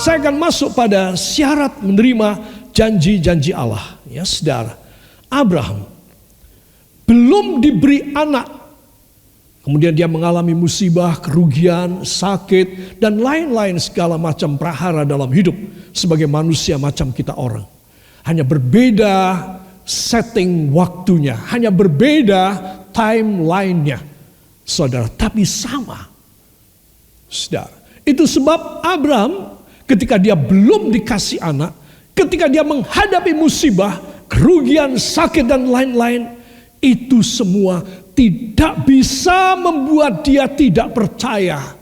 saya akan masuk pada syarat menerima janji-janji Allah. Ya saudara, Abraham belum diberi anak. Kemudian dia mengalami musibah, kerugian, sakit, dan lain-lain segala macam prahara dalam hidup. Sebagai manusia macam kita orang. Hanya berbeda setting waktunya. Hanya berbeda timeline-nya. Saudara, tapi sama. Saudara, itu sebab Abraham ketika dia belum dikasih anak, ketika dia menghadapi musibah, kerugian, sakit, dan lain-lain, itu semua tidak bisa membuat dia tidak percaya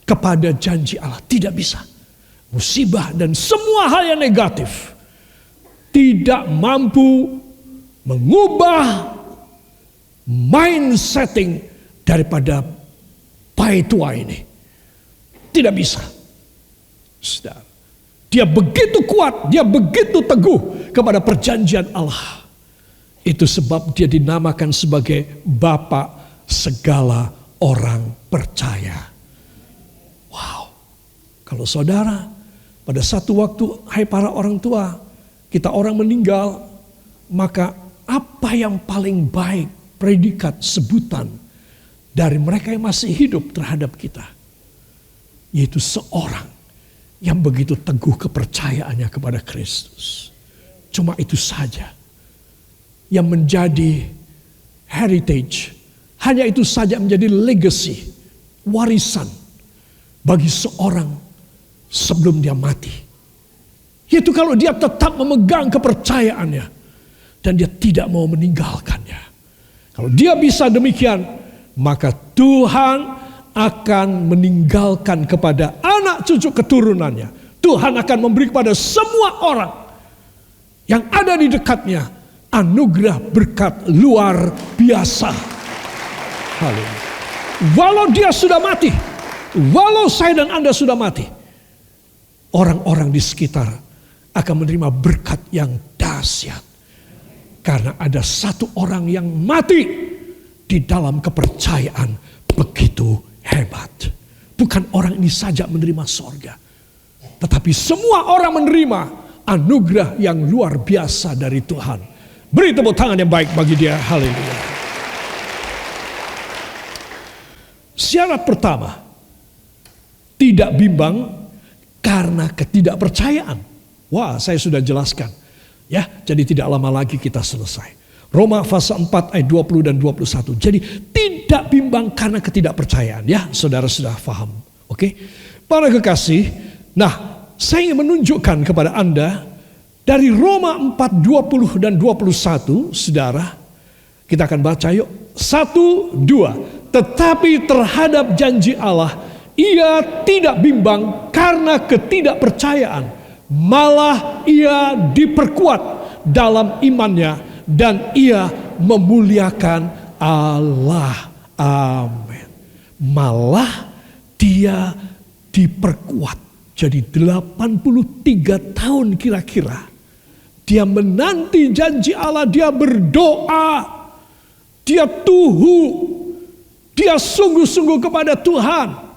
kepada janji Allah. Tidak bisa. Musibah dan semua hal yang negatif tidak mampu mengubah mindsetting daripada pai tua ini. Tidak bisa. Saudara, dia begitu kuat, dia begitu teguh kepada perjanjian Allah. Itu sebab dia dinamakan sebagai Bapa segala orang percaya. Wow. Kalau saudara, pada satu waktu, hai para orang tua, kita orang meninggal, maka apa yang paling baik predikat sebutan dari mereka yang masih hidup terhadap kita? Yaitu seorang yang begitu teguh kepercayaannya kepada Kristus. Cuma itu saja yang menjadi heritage, hanya itu saja menjadi legacy, warisan bagi seorang sebelum dia mati. Yaitu kalau dia tetap memegang kepercayaannya dan dia tidak mau meninggalkannya. Kalau dia bisa demikian, maka Tuhan akan meninggalkan kepada anak cucu keturunannya. Tuhan akan memberi kepada semua orang yang ada di dekatnya anugerah berkat luar biasa. Haleluya. Walau dia sudah mati, walau saya dan Anda sudah mati, orang-orang di sekitar akan menerima berkat yang dahsyat. Karena ada satu orang yang mati di dalam kepercayaan begitu hebat. Bukan orang ini saja menerima sorga, tetapi semua orang menerima anugerah yang luar biasa dari Tuhan. Beri tepuk tangan yang baik bagi dia. Haleluya. Syarat pertama, tidak bimbang karena ketidakpercayaan. Wah, saya sudah jelaskan. Ya, jadi tidak lama lagi kita selesai. Roma pasal 4 ayat 20 dan 21. Jadi tidak bimbang karena ketidakpercayaan. Ya, saudara sudah paham. Oke. Para kekasih, nah, saya ingin menunjukkan kepada Anda dari Roma 4, 20 dan 21, saudara, kita akan baca yuk. 1, 2. Tetapi terhadap janji Allah, ia tidak bimbang karena ketidakpercayaan. Malah ia diperkuat dalam imannya dan ia memuliakan Allah. Amin. Malah dia diperkuat. Jadi 83 tahun kira-kira dia menanti janji Allah, dia berdoa, dia tuhu, dia sungguh-sungguh kepada Tuhan.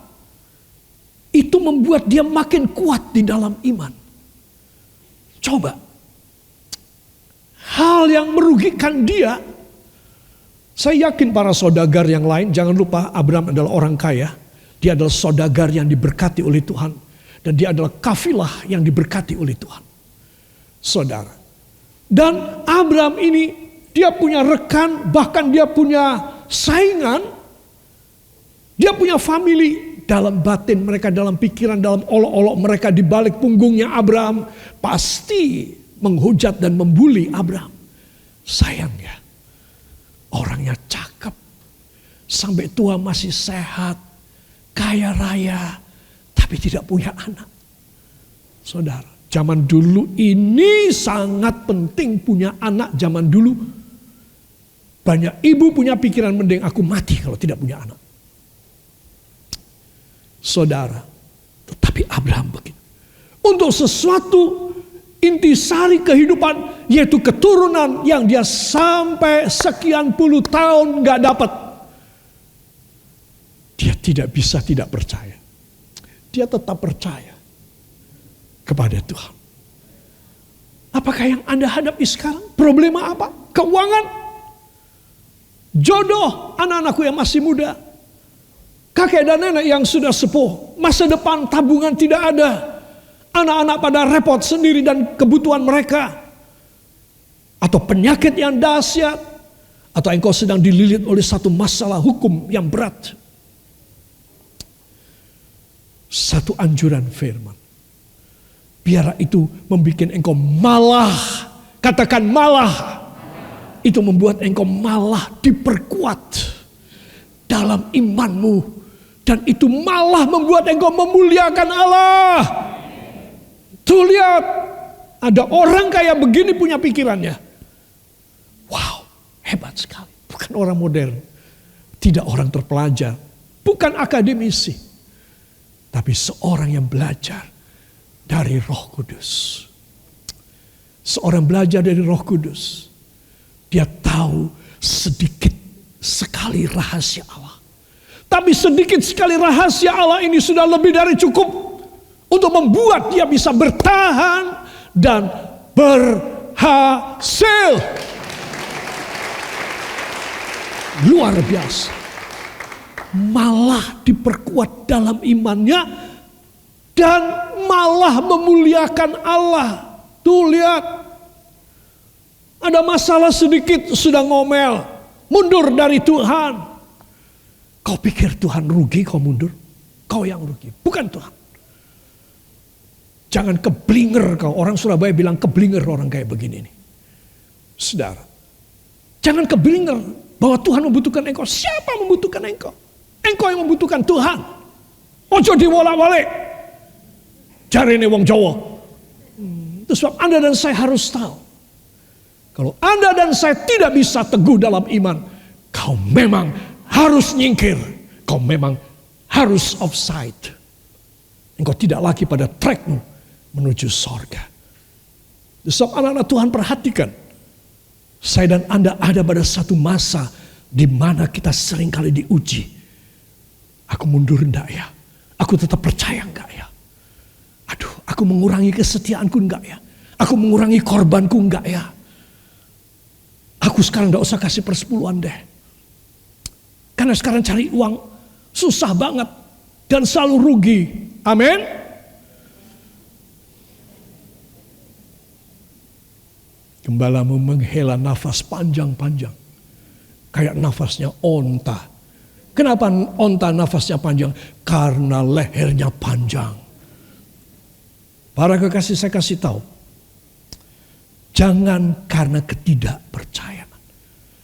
Itu membuat dia makin kuat di dalam iman. Coba, hal yang merugikan dia, saya yakin para saudagar yang lain, jangan lupa Abraham adalah orang kaya, dia adalah saudagar yang diberkati oleh Tuhan, dan dia adalah kafilah yang diberkati oleh Tuhan. Saudara. Dan Abraham ini dia punya rekan, bahkan dia punya saingan. Dia punya family dalam batin mereka, dalam pikiran, dalam olok-olok mereka di balik punggungnya Abraham pasti menghujat dan membuli Abraham. Sayangnya orangnya cakep, sampai tua masih sehat, kaya raya, tapi tidak punya anak. Saudara, zaman dulu ini sangat penting punya anak. Zaman dulu banyak ibu punya pikiran mending aku mati kalau tidak punya anak. Saudara, tetapi Abraham begitu. Untuk sesuatu intisari kehidupan, yaitu keturunan yang dia sampai sekian puluh tahun gak dapat, dia tidak bisa tidak percaya. Dia tetap percaya. kepada Tuhan. Apakah yang Anda hadapi sekarang? Problema apa? Keuangan? Jodoh anak-anakku yang masih muda? Kakek dan nenek yang sudah sepuh? Masa depan tabungan tidak ada? Anak-anak pada repot sendiri dan kebutuhan mereka? Atau penyakit yang dahsyat? Atau engkau sedang dililit oleh satu masalah hukum yang berat? Satu anjuran firman. Biarlah itu membuat engkau malah, katakan malah. Itu membuat engkau malah diperkuat dalam imanmu. Dan itu malah membuat engkau memuliakan Allah. Tuh lihat, ada orang kayak begini punya pikirannya. Wow, hebat sekali. Bukan orang modern, tidak orang terpelajar, bukan akademisi. Tapi seorang yang belajar dari Roh Kudus. Seorang belajar dari Roh Kudus. Dia tahu sedikit sekali rahasia Allah. Tapi sedikit sekali rahasia Allah ini sudah lebih dari cukup untuk membuat dia bisa bertahan dan berhasil. Luar biasa. Malah diperkuat dalam imannya dan malah memuliakan Allah. Tuh lihat, ada masalah sedikit sudah ngomel, mundur dari Tuhan. Kau pikir Tuhan rugi kau mundur? Kau yang rugi, bukan Tuhan. Jangan keblinger kau. Orang Surabaya bilang keblinger orang kayak begini nih. Saudara, jangan keblinger bahwa Tuhan membutuhkan engkau. Siapa membutuhkan engkau? Engkau yang membutuhkan Tuhan. Ojo diwolak-walik. Jarine wong Jawa. Itu sebab Anda dan saya harus tahu. Kalau Anda dan saya tidak bisa teguh dalam iman, kau memang harus nyingkir. Kau memang harus offside. Engkau tidak lagi pada trackmu menuju sorga. Sebab anak-anak Tuhan perhatikan. Saya dan Anda ada pada satu masa di mana kita seringkali diuji. Aku mundur enggak ya? Aku tetap percaya enggak ya? Aduh, aku mengurangi kesetiaanku enggak ya? Aku mengurangi korbanku enggak ya? Aku sekarang enggak usah kasih persepuluhan deh. Karena sekarang cari uang susah banget dan selalu rugi. Amin. Gembalamu menghela nafas panjang-panjang. Kayak nafasnya onta. Kenapa onta nafasnya panjang? Karena lehernya panjang. Para kekasih, saya kasih tahu. Jangan karena ketidakpercayaan.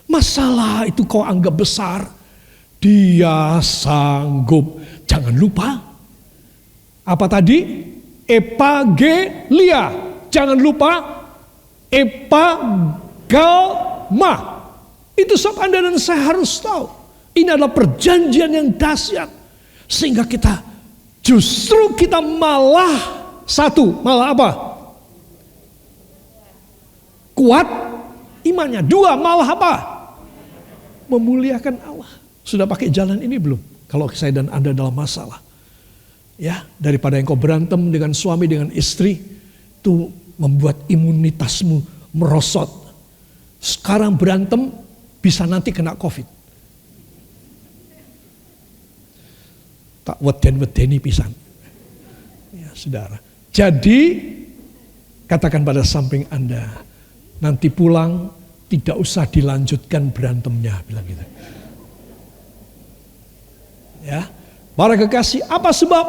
Masalah itu kau anggap besar. Dia sanggup. Jangan lupa. Apa tadi? Epagelia. Jangan lupa. Epagalma. Itu sebab Anda dan saya harus tahu. Ini adalah perjanjian yang dahsyat. Sehingga kita justru kita malah satu. Malah apa? Kuat imannya. Dua, malah apa? Memuliakan Allah. Sudah pakai jalan ini belum? Kalau saya dan Anda dalam masalah. Ya, daripada engkau berantem dengan suami, dengan istri. Itu membuat imunitasmu merosot. Sekarang berantem, bisa nanti kena COVID. Tak weden-wedeni pisan. Ya, saudara. Jadi, katakan pada samping Anda. Nanti pulang, tidak usah dilanjutkan berantemnya. Bilang gitu. Ya, para kekasih, apa sebab?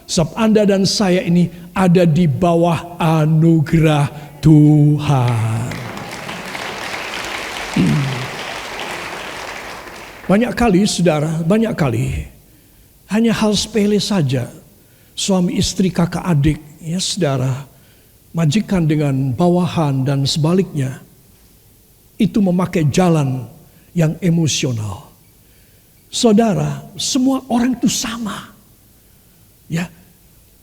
Sebab Anda dan saya ini ada di bawah anugerah Tuhan. Banyak kali saudara, banyak kali hanya hal sepele saja. Suami istri, kakak adik, ya saudara, majikan dengan bawahan dan sebaliknya. Itu memakai jalan yang emosional. Saudara, semua orang itu sama. Ya,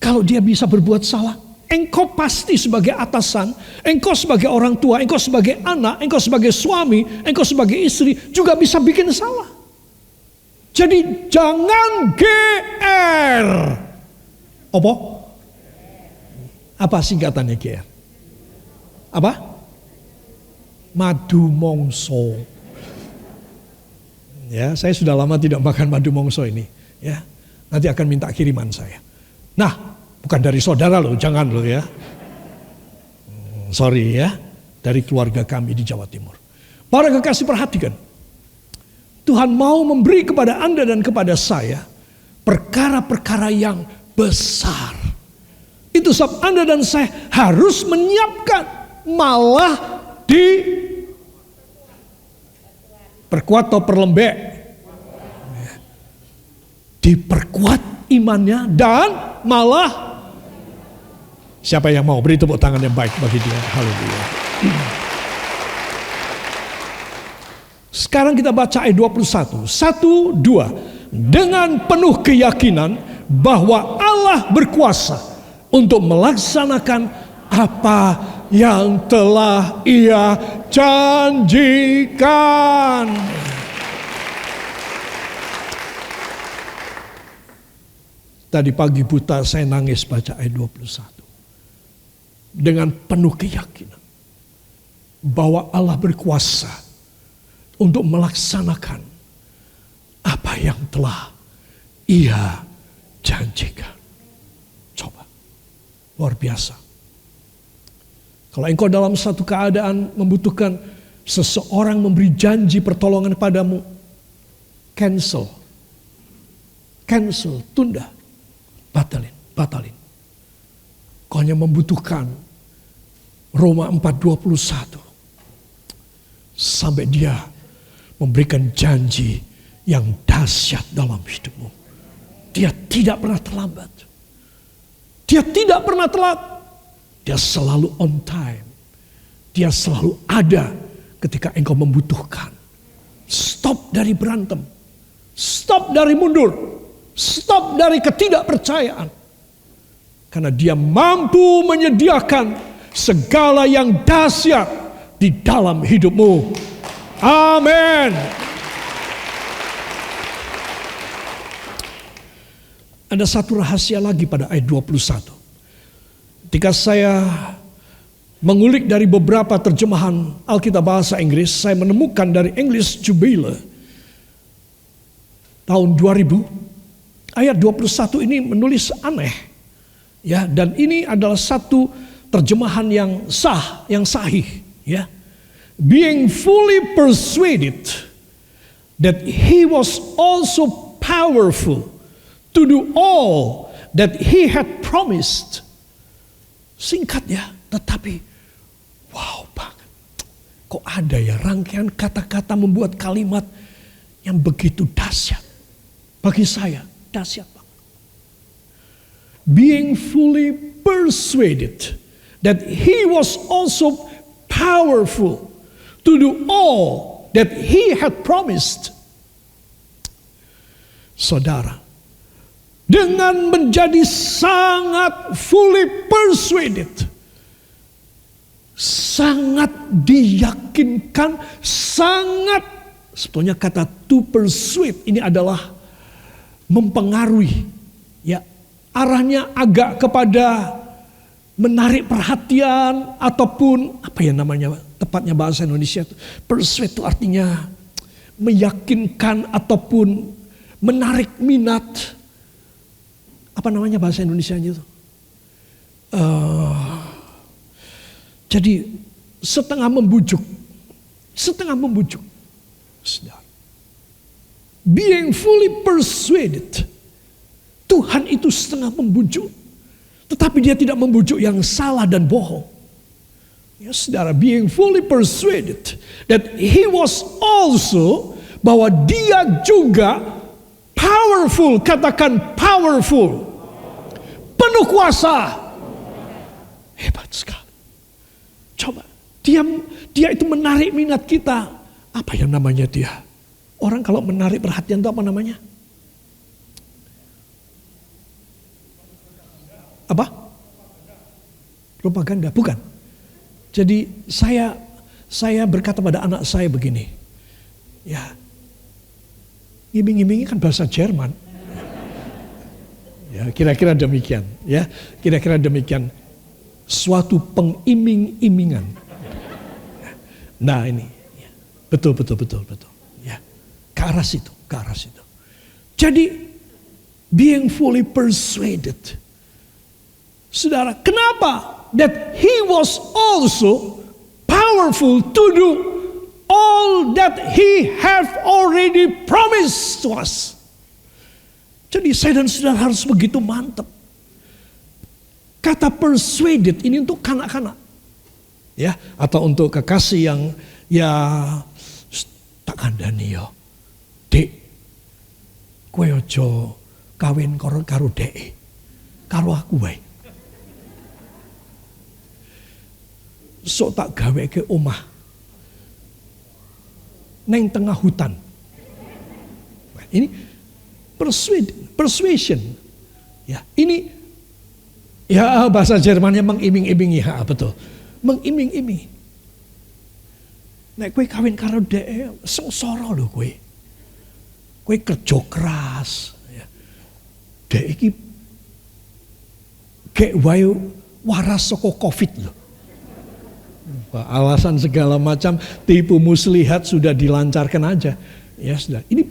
kalau dia bisa berbuat salah, engkau pasti sebagai atasan, engkau sebagai orang tua, engkau sebagai anak, engkau sebagai suami, engkau sebagai istri juga bisa bikin salah. Jadi jangan GR. Apa? Apa singkatannya GR? Apa? Madu mongso. Ya, saya sudah lama tidak makan madu mongso ini. Ya, nanti akan minta kiriman saya. Nah, bukan dari saudara loh, jangan loh ya. Sorry ya, dari keluarga kami di Jawa Timur. Para kekasih perhatikan. Tuhan mau memberi kepada Anda dan kepada saya perkara-perkara yang besar. Itu sebab Anda dan saya harus menyiapkan, malah diperkuat atau perlembek. Diperkuat imannya dan malah siapa yang mau beri tepuk tangan yang baik bagi dia. Haleluya. Sekarang kita baca ayat 21. 1, 2. Dengan penuh keyakinan bahwa Allah berkuasa untuk melaksanakan apa yang telah Ia janjikan. Tadi pagi buta saya nangis baca ayat 21. Dengan penuh keyakinan bahwa Allah berkuasa untuk melaksanakan apa yang telah Ia janjikan. Coba, luar biasa. Kalau engkau dalam satu keadaan membutuhkan seseorang memberi janji pertolongan padamu, cancel, tunda, batalin. Kau hanya membutuhkan Roma 4:21 sampai dia memberikan janji yang dahsyat dalam hidupmu. Dia tidak pernah terlambat. Dia tidak pernah telat. Dia selalu on time. Dia selalu ada ketika engkau membutuhkan. Stop dari berantem. Stop dari mundur. Stop dari ketidakpercayaan. Karena dia mampu menyediakan segala yang dahsyat di dalam hidupmu. Amin. Ada satu rahasia lagi pada ayat 21. Ketika saya mengulik dari beberapa terjemahan Alkitab bahasa Inggris, saya menemukan dari English Jubilee tahun 2000, ayat 21 ini menulis aneh. Ya, dan ini adalah satu terjemahan yang sah, yang sahih, ya. Being fully persuaded that he was also powerful to do all that he had promised. Singkat ya, tetapi wow banget. Kok ada ya rangkaian kata-kata membuat kalimat yang begitu dahsyat. Bagi saya dahsyat banget. Being fully persuaded that he was also powerful to do all that he had promised. Saudara, dengan menjadi sangat fully persuaded, sangat diyakinkan, sangat, sebetulnya kata to persuade ini adalah mempengaruhi, ya, arahnya agak kepada menarik perhatian ataupun apa ya namanya tepatnya bahasa Indonesia itu. Persuade itu artinya meyakinkan ataupun menarik minat. Apa namanya bahasa Indonesianya itu? Jadi setengah membujuk. Being fully persuaded. Tuhan itu setengah membujuk. Tetapi dia tidak membujuk yang salah dan bohong. Ya saudara, being fully persuaded that he was also, bahwa dia juga powerful, katakan powerful, penuh kuasa. Hebat sekali. Coba, dia itu menarik minat kita. Apa yang namanya dia? Orang kalau menarik perhatian itu apa namanya? Apa? Propaganda, bukan. Jadi saya berkata pada anak saya begini. Ya, ngiming-ngiming kan bahasa Jerman. Ya, kira-kira demikian. Ya, kira-kira demikian. suatu pengiming-imingan. Nah ini, betul. Ya, ke arah situ. Jadi, being fully persuaded. Saudara, kenapa? That he was also powerful to do all that he have already promised to us. Jadi saya dan saudara harus begitu mantap. Kata persuaded ini untuk kanak-kanak. Ya, atau untuk kekasih yang ya tak kandhani yo. Dek, kowe aja kawin karo dek. Karo aku wae. Sok tak gaweke omah. Neng tengah hutan. Nah, ini persuasion. Ya, ini ya bahasa Jermannya mengiming-imingi, betul. Mengiming-imingi. Nek kowe kawin karo dhek, sengsara lho kowe. Kowe kerja keras, ya. Dhek iki gek wae waras saka Covid lho. Alasan segala macam tipu muslihat sudah dilancarkan aja. Ya sudah. Ini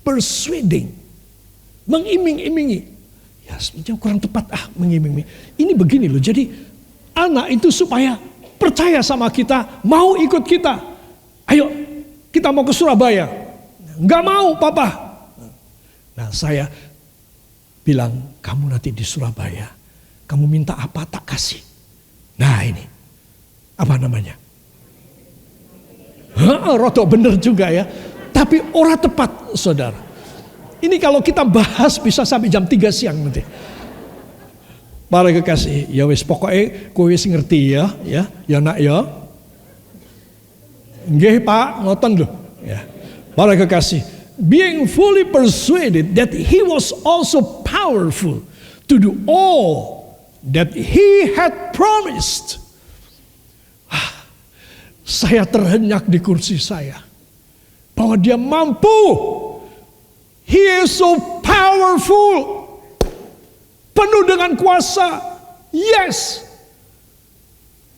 persuading, mengiming-imingi. Ya sebenarnya kurang tepat mengiming-imingi. Ini begini loh. Jadi anak itu supaya percaya sama kita, mau ikut kita. Ayo kita mau ke Surabaya. Enggak mau papa. Nah saya bilang kamu nanti di Surabaya. Kamu minta apa tak kasih. Nah ini, apa namanya? Rodok bener juga ya. Tapi ora tepat saudara. Ini kalau kita bahas bisa sampai jam 3 siang nanti. Para kekasih, ya wis pokoknya kowe wis ngerti ya nak ya. Nggih Pak, ngoten lho. Ya. Para kekasih, being fully persuaded that he was also powerful to do all that he had promised. Saya terhenyak di kursi saya. Bahwa dia mampu. He is so powerful. Penuh dengan kuasa. Yes.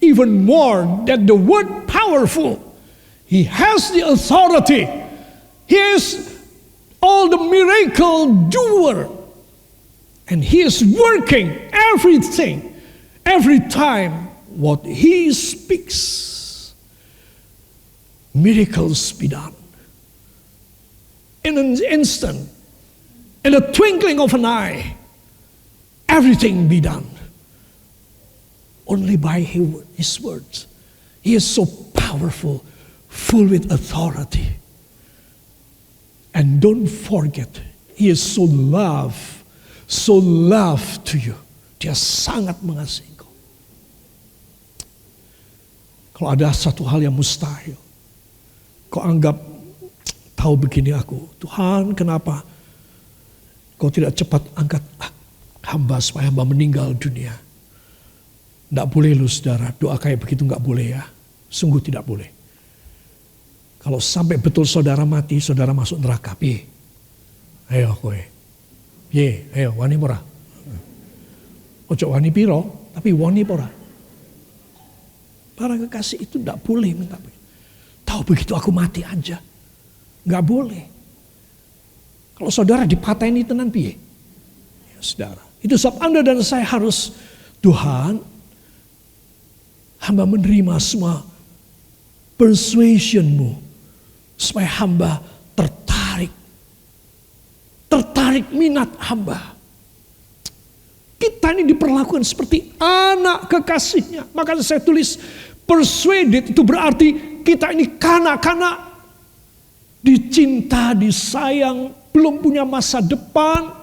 Even more than the word powerful. He has the authority. He is all the miracle doer. And he is working everything, every time what he speaks. Miracles be done. In an instant, in the twinkling of an eye, everything be done. Only by his words. He is so powerful, full with authority. And don't forget, he is so love to you. Dia sangat mengasihi engkau. Kalau ada satu hal yang mustahil, kau anggap tahu begini aku, Tuhan kenapa kau tidak cepat angkat hamba supaya hamba meninggal dunia. Tidak boleh lu saudara, doa kayak begitu nggak boleh ya. Sungguh tidak boleh. Kalau sampai betul saudara mati, saudara masuk neraka. Piye? Ayo kowe. Piye? Ayo wani pora. Ojo wani piro, tapi wani pora. Para kekasih itu tidak boleh minta begitu. Tahu begitu aku mati aja. Nggak boleh. Kalau saudara dipatahin tenan piye? Ya saudara. Itu sebab Anda dan saya harus, Tuhan, hamba menerima semua persuasion-Mu supaya hamba tertarik minat hamba. Kita ini diperlakukan seperti anak kekasihnya. Maka saya tulis persuaded itu berarti kita ini kanak-kanak, dicinta, disayang, belum punya masa depan.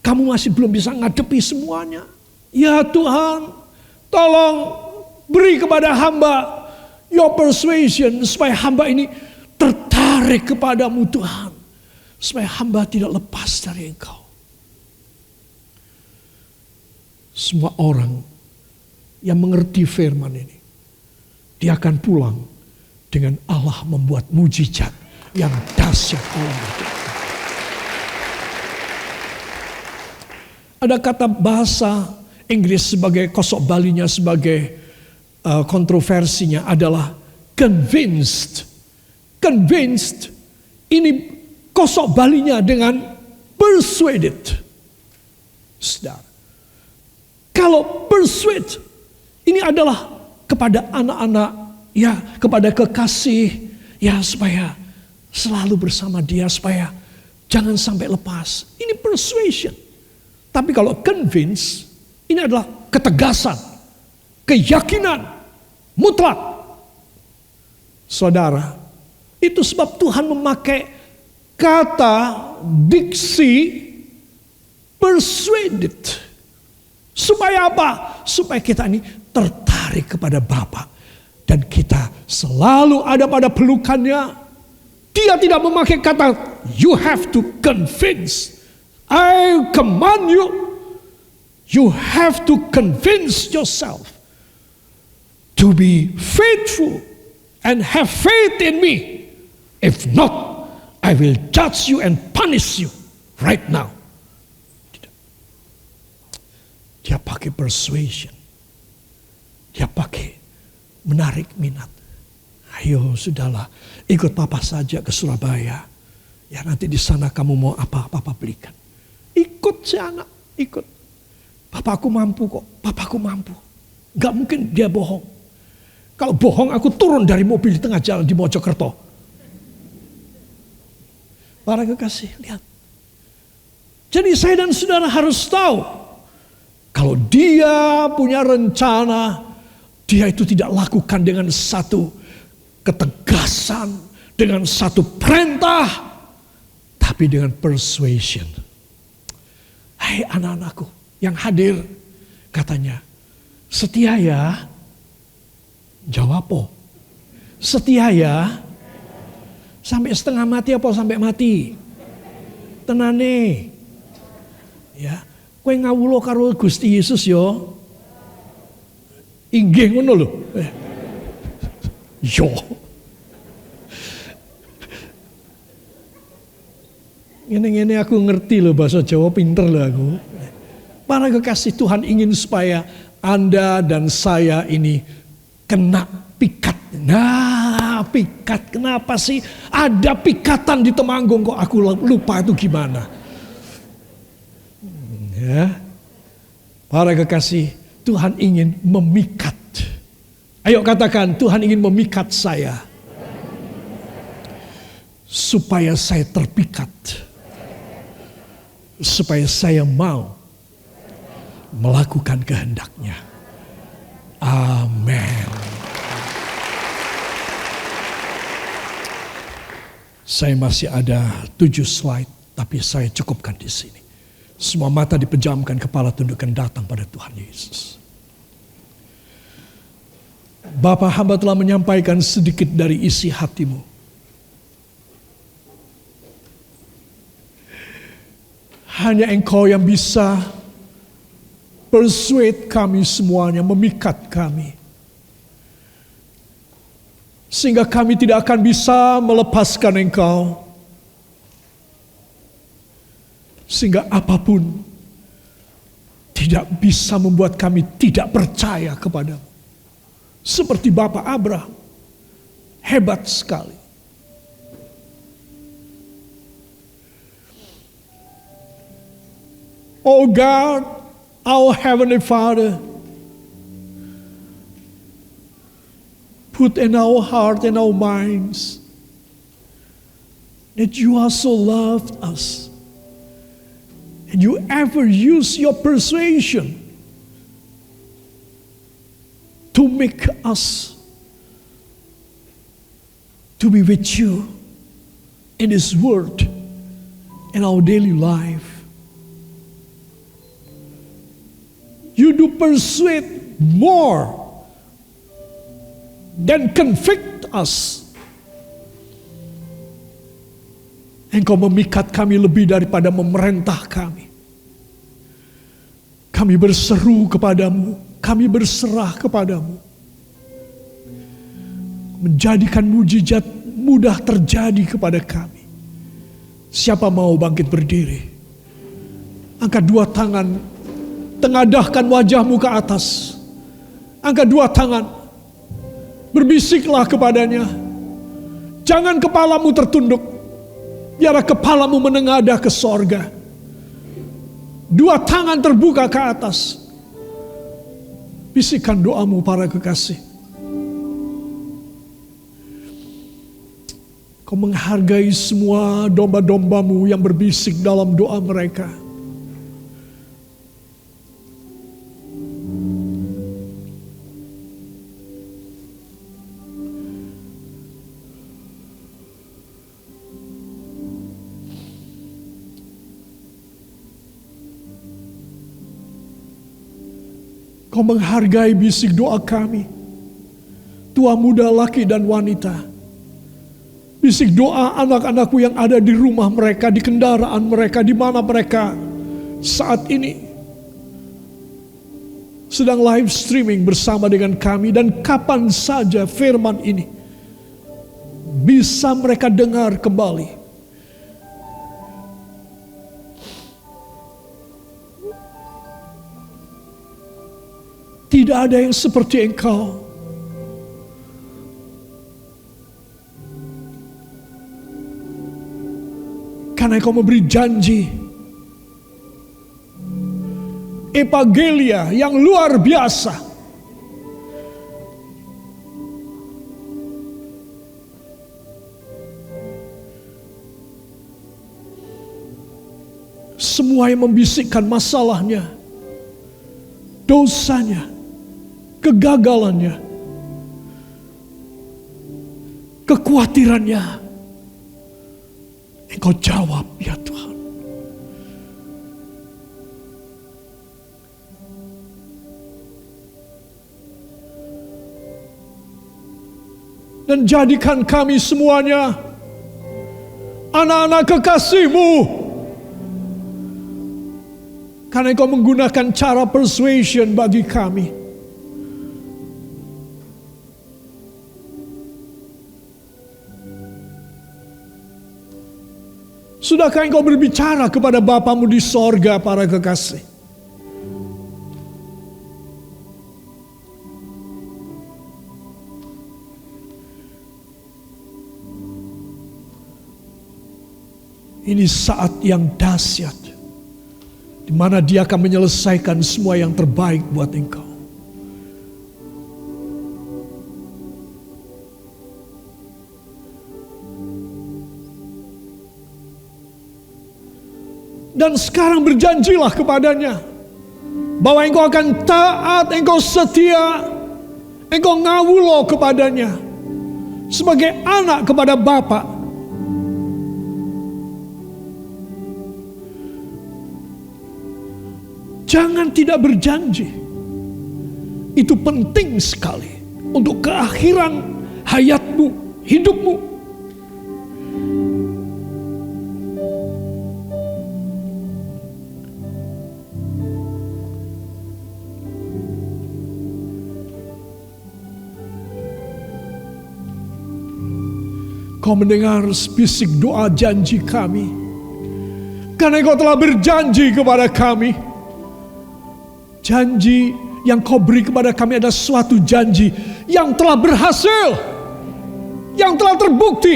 Kamu masih belum bisa ngadepi semuanya. Ya Tuhan, tolong beri kepada hamba your persuasion supaya hamba ini tertarik kepadamu Tuhan. Supaya hamba tidak lepas dari Engkau. Semua orang yang mengerti firman ini, dia akan pulang dengan Allah membuat mujizat yang dahsyat dalam hidup. Ada kata bahasa Inggris sebagai kosok balinya, sebagai kontroversinya adalah convinced. Convinced ini kosok balinya dengan persuaded. Saudara, kalau persuade ini adalah kepada anak-anak, ya, kepada kekasih, ya, supaya selalu bersama dia, supaya jangan sampai lepas. Ini persuasion. Tapi kalau convince, ini adalah ketegasan, keyakinan mutlak. Saudara, itu sebab Tuhan memakai kata diksi persuaded. Supaya apa? Supaya kita ini tertarik kepada Bapa. Dan kita selalu ada pada pelukannya. Dia tidak memakai kata you have to convince. I command you. You have to convince yourself to be faithful and have faith in me. If not, I will judge you and punish you right now. Dia pakai persuasion. Dia pakai menarik minat. Ayo sudahlah, ikut papa saja ke Surabaya. Ya nanti di sana kamu mau apa, papa belikan. Ikut si anak, ikut. Papaku mampu kok, papaku mampu. Gak mungkin dia bohong. Kalau bohong aku turun dari mobil di tengah jalan di Mojokerto. Para kekasih, lihat. Jadi saya dan saudara harus tahu. Kalau dia punya rencana, dia itu tidak lakukan dengan satu ketegasan, dengan satu perintah, tapi dengan persuasion. Hai anak-anakku yang hadir, katanya, setia ya, jawab po. Setia ya, sampai setengah mati apa sampai mati? Tenane, ya, kowe ngawula karo Gusti Yesus yo. Inggih ngono lho. Yo. Ngene-ngene aku ngerti loh bahasa Jawa, pinter loh aku. Para kekasih, Tuhan ingin supaya Anda dan saya ini kena pikat. Nah, pikat. Kenapa sih ada pikatan di Temanggung kok aku lupa itu gimana? Ya. Para kekasih, Tuhan ingin memikat. Ayo katakan, Tuhan ingin memikat saya. Supaya saya terpikat. Supaya saya mau melakukan kehendak-Nya. Amin. Saya masih ada 7 slide, tapi saya cukupkan di sini. Semua mata dipejamkan, kepala tundukkan, datang pada Tuhan Yesus. Bapa, hamba telah menyampaikan sedikit dari isi hatimu. Hanya Engkau yang bisa persuade kami semuanya, memikat kami. Sehingga kami tidak akan bisa melepaskan Engkau. Sehingga apapun tidak bisa membuat kami tidak percaya kepadamu. Seperti Bapak Abraham. Hebat sekali. Oh God, our Heavenly Father, put in our heart and our minds that you also loved us. And you ever use your persuasion to make us to be with you in this world, in our daily life. You do persuade more than convict us. Engkau memikat kami lebih daripada memerintah kami. Kami berseru kepadamu, kami berserah kepadamu. Menjadikan mujizat mudah terjadi kepada kami. Siapa mau bangkit berdiri? Angkat dua tangan, tengadahkan wajahmu ke atas. Angkat dua tangan, berbisiklah kepadanya. Jangan kepalamu tertunduk, biarlah kepalamu menengadah ke sorga. Dua tangan terbuka ke atas. Bisikan doamu para kekasih. Kau menghargai semua domba-dombamu yang berbisik dalam doa mereka. Kau menghargai bisik doa kami, tua muda, laki dan wanita. Bisik doa anak-anakku yang ada di rumah mereka, di kendaraan mereka, di mana mereka saat ini sedang live streaming bersama dengan kami. Dan kapan saja firman ini bisa mereka dengar kembali. Tidak ada yang seperti Engkau. Karena Engkau memberi janji evangelia yang luar biasa. Semua yang membisikkan masalahnya, dosanya, kegagalannya, kekhawatirannya, Engkau jawab, ya Tuhan. Dan jadikan kami semuanya anak-anak kekasih-Mu. Karena Engkau menggunakan cara persuasion bagi kami. Sudahkah Engkau berbicara kepada Bapamu di sorga, para kekasih? Ini saat yang dahsyat, di mana Dia akan menyelesaikan semua yang terbaik buat Engkau. Dan sekarang berjanjilah kepadanya bahwa Engkau akan taat, Engkau setia, Engkau ngawulo kepadanya sebagai anak kepada Bapa. Jangan tidak berjanji. Itu penting sekali untuk keakhiran hayatmu, hidupmu. Kau mendengar bisik doa janji kami. Karena Engkau telah berjanji kepada kami. Janji yang Kau beri kepada kami adalah suatu janji yang telah berhasil. Yang telah terbukti.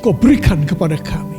Kau berikan kepada kami.